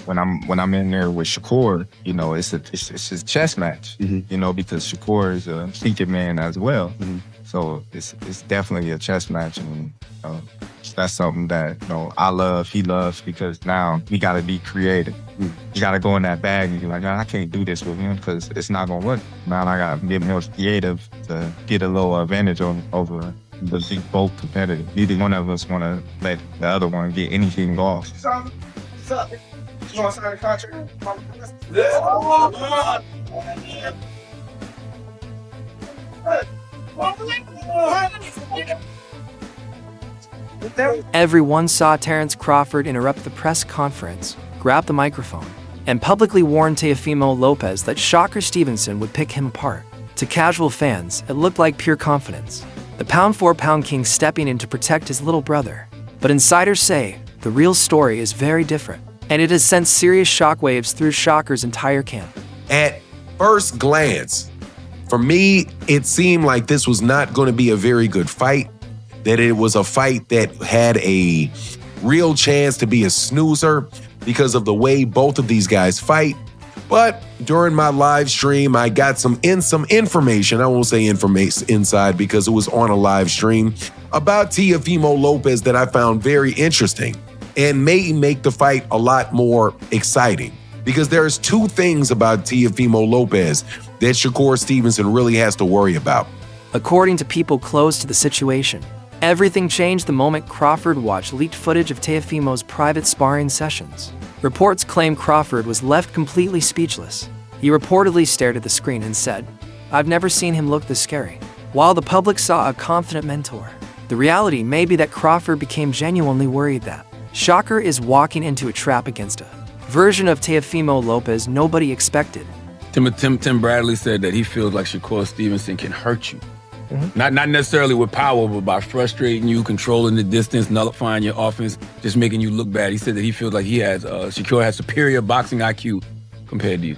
when I'm in there with Shakur, you know, it's a chess match, you know, because Shakur is a thinking man as well. So it's definitely a chess match, and that's something that, you know, I love, he loves, because now we got to be creative. You got to go in that bag and be like, I can't do this with him because it's not going to work. Now I got to be more creative to get a little advantage over the both competitive. Neither one of us want to let the other one get anything off. What's up? You want to sign a contract? Everyone saw Terence Crawford interrupt the press conference, grab the microphone, and publicly warn Teofimo Lopez that Shakur Stevenson would pick him apart. To casual fans, it looked like pure confidence, the pound-for-pound king stepping in to protect his little brother. But insiders say the real story is very different, and it has sent serious shockwaves through Shakur's entire camp. At first glance, for me, it seemed like this was not going to be a very good fight, that it was a fight that had a real chance to be a snoozer because of the way both of these guys fight. But during my live stream, I got some information, I won't say information inside because it was on a live stream, about Teofimo Lopez that I found very interesting and may make the fight a lot more exciting. Because there's two things about Teofimo Lopez that Shakur Stevenson really has to worry about. According to people close to the situation, everything changed the moment Crawford watched leaked footage of Teofimo's private sparring sessions. Reports claim Crawford was left completely speechless. He reportedly stared at the screen and said, "I've never seen him look this scary." While the public saw a confident mentor, the reality may be that Crawford became genuinely worried that Shakur is walking into a trap against a version of Teofimo Lopez nobody expected. Tim Bradley said that he feels like Shakur Stevenson can hurt you. Not necessarily with power, but by frustrating you, controlling the distance, nullifying your offense, just making you look bad. He said that he feels like Shakur has superior boxing IQ compared to you.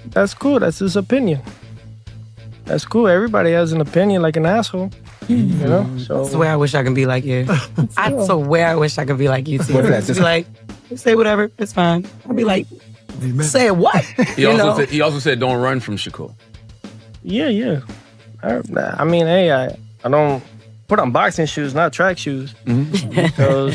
That's cool. That's his opinion. That's cool. Everybody has an opinion like an asshole. You know? So I swear I wish I could be like you. I swear I wish I could be like you too. Just be like, say whatever, it's fine. I'll be like, say what? He also said don't run from Shakur. Yeah. I mean, hey, I don't put on boxing shoes, not track shoes.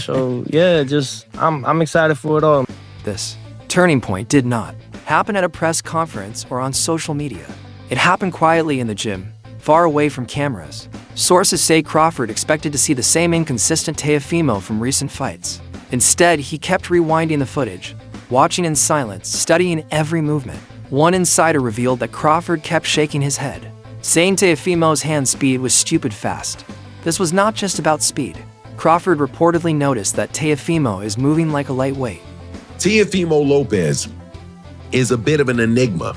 So yeah, just I'm excited for it all. This turning point did not happen at a press conference or on social media. It happened quietly in the gym, far away from cameras. Sources say Crawford expected to see the same inconsistent Teofimo from recent fights. Instead, he kept rewinding the footage, watching in silence, studying every movement. One insider revealed that Crawford kept shaking his head, saying Teofimo's hand speed was stupid fast. This was not just about speed. Crawford reportedly noticed that Teofimo is moving like a lightweight. Teofimo Lopez is a bit of an enigma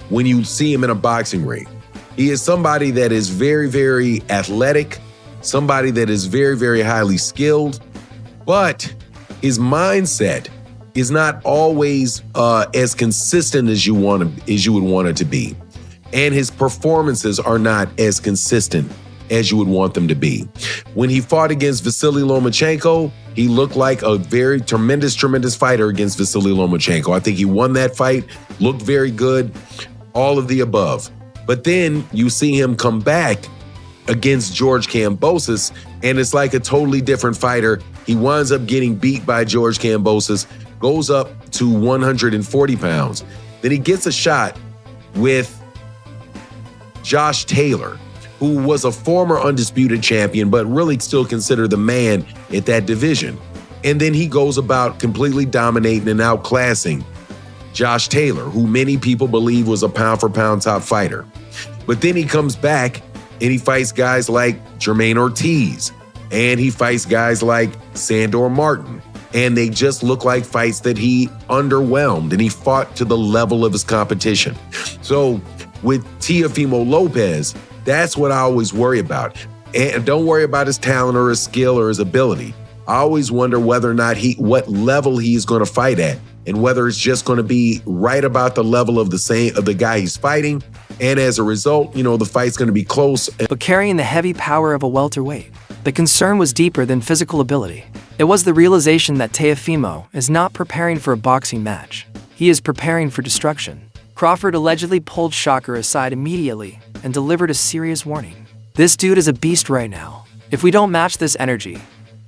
when you see him in a boxing ring. He is somebody that is very, very athletic, somebody that is very, very highly skilled, but his mindset is not always as consistent as you would want it to be. And his performances are not as consistent as you would want them to be. When he fought against Vasily Lomachenko, he looked like a very tremendous fighter against Vasily Lomachenko. I think he won that fight, looked very good, all of the above. But then you see him come back against George Kambosos, and it's like a totally different fighter. He winds up getting beat by George Kambosos, goes up to 140 pounds. Then he gets a shot with Josh Taylor, who was a former undisputed champion, but really still considered the man at that division. And then he goes about completely dominating and outclassing Josh Taylor, who many people believe was a pound-for-pound top fighter. But then he comes back and he fights guys like Jermaine Ortiz, and he fights guys like Sandor Martin, and they just look like fights that he underwhelmed, and he fought to the level of his competition. So with Teofimo Lopez, that's what I always worry about. And don't worry about his talent or his skill or his ability. I always wonder whether or not what level he's going to fight at, and whether it's just going to be right about the level of the guy he's fighting. And as a result, the fight's going to be close. But carrying the heavy power of a welterweight, the concern was deeper than physical ability. It was the realization that Teofimo is not preparing for a boxing match. He is preparing for destruction. Crawford allegedly pulled Shakur aside immediately and delivered a serious warning. This dude is a beast right now. If we don't match this energy,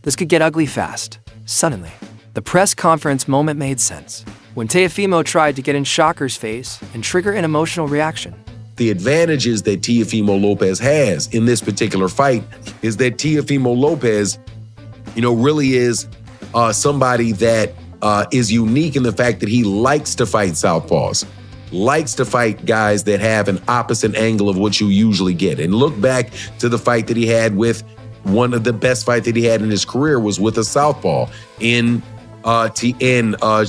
this could get ugly fast. Suddenly, the press conference moment made sense. When Teofimo tried to get in Shakur's face and trigger an emotional reaction. The advantages that Teofimo Lopez has in this particular fight is that Teofimo Lopez, really is somebody that is unique in the fact that he likes to fight southpaws, likes to fight guys that have an opposite angle of what you usually get. And look back to the fight that he had with one of the best fights that he had in his career was with a southpaw in Vasily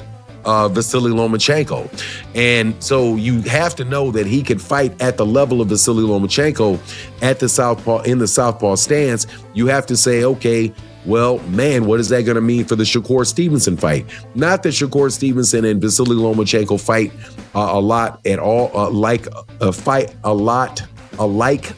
Lomachenko. And so you have to know that he can fight at the level of Vasily Lomachenko at the southpaw, in the southpaw stance. You have to say, okay, well, man, what is that going to mean for the Shakur Stevenson fight? Not that Shakur Stevenson and Vasily Lomachenko fight a lot at all, fight a lot alike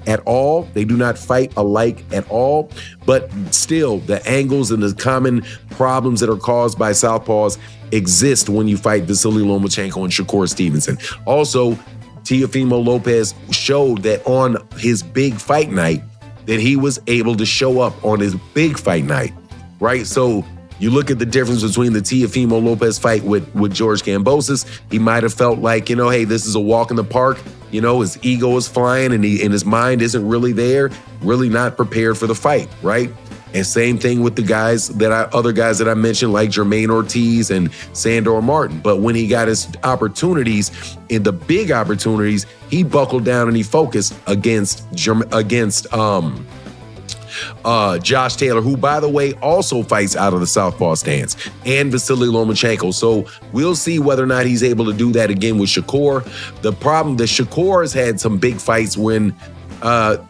at all. They do not fight alike at all, but still the angles and the common problems that are caused by southpaws exist when you fight Vasily Lomachenko and Shakur Stevenson. Also, Teofimo Lopez showed that on his big fight night, that he was able to show up on his big fight night, right? So you look at the difference between the Teofimo Lopez fight with George Kambosos. He might have felt like, hey, this is a walk in the park. His ego is flying and his mind isn't really there, really not prepared for the fight, right? And same thing with the other guys that I mentioned, like Jermaine Ortiz and Sandor Martin. But when he got his opportunities, in the big opportunities, he buckled down and he focused against Josh Taylor, who, by the way, also fights out of the southpaw stance, and Vasily Lomachenko. So we'll see whether or not he's able to do that again with Shakur. The problem that Shakur has had some big fights when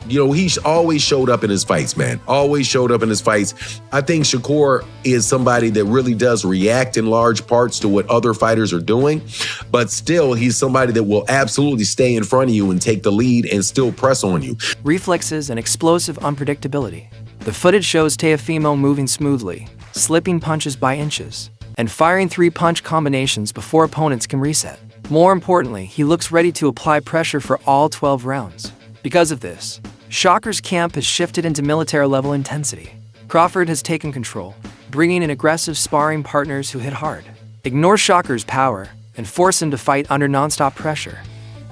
he's always showed up in his fights, man. Always showed up in his fights. I think Shakur is somebody that really does react in large parts to what other fighters are doing, but still, he's somebody that will absolutely stay in front of you and take the lead and still press on you. Reflexes and explosive unpredictability. The footage shows Teofimo moving smoothly, slipping punches by inches, and firing 3-punch combinations before opponents can reset. More importantly, he looks ready to apply pressure for all 12 rounds. Because of this, Shakur's camp has shifted into military-level intensity. Crawford has taken control, bringing in aggressive sparring partners who hit hard, ignore Shakur's power, and force him to fight under nonstop pressure.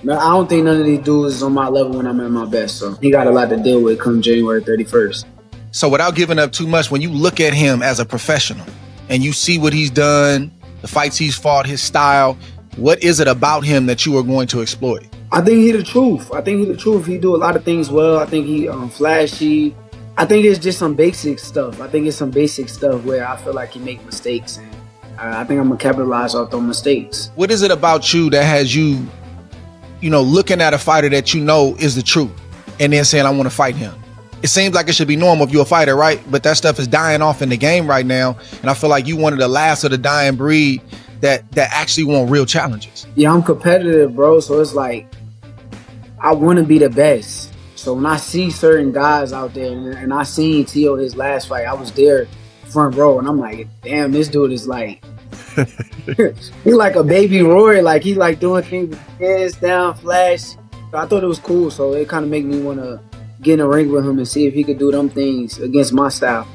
Man, I don't think none of these dudes is on my level when I'm at my best, so he got a lot to deal with come January 31st. So without giving up too much, when you look at him as a professional and you see what he's done, the fights he's fought, his style, what is it about him that you are going to exploit? I think he the truth. He do a lot of things well. I think he flashy. I think it's just some basic stuff. Where I feel like he make mistakes, and I think I'm gonna capitalize off those mistakes. What is it about you that has you, looking at a fighter that is the truth, and then saying, I want to fight him? It seems like it should be normal if you're a fighter, right? But that stuff is dying off in the game right now, and I feel like you one of the last of the dying breed that actually want real challenges. Yeah, I'm competitive, bro. So it's like I want to be the best. So when I see certain guys out there, and I seen Teo his last fight, I was there front row, and I'm like, damn, this dude is like, he like a baby Roy. Like he like doing things with his hands down, flash. So I thought it was cool. So it kind of made me want to get in a ring with him and see if he could do them things against my style.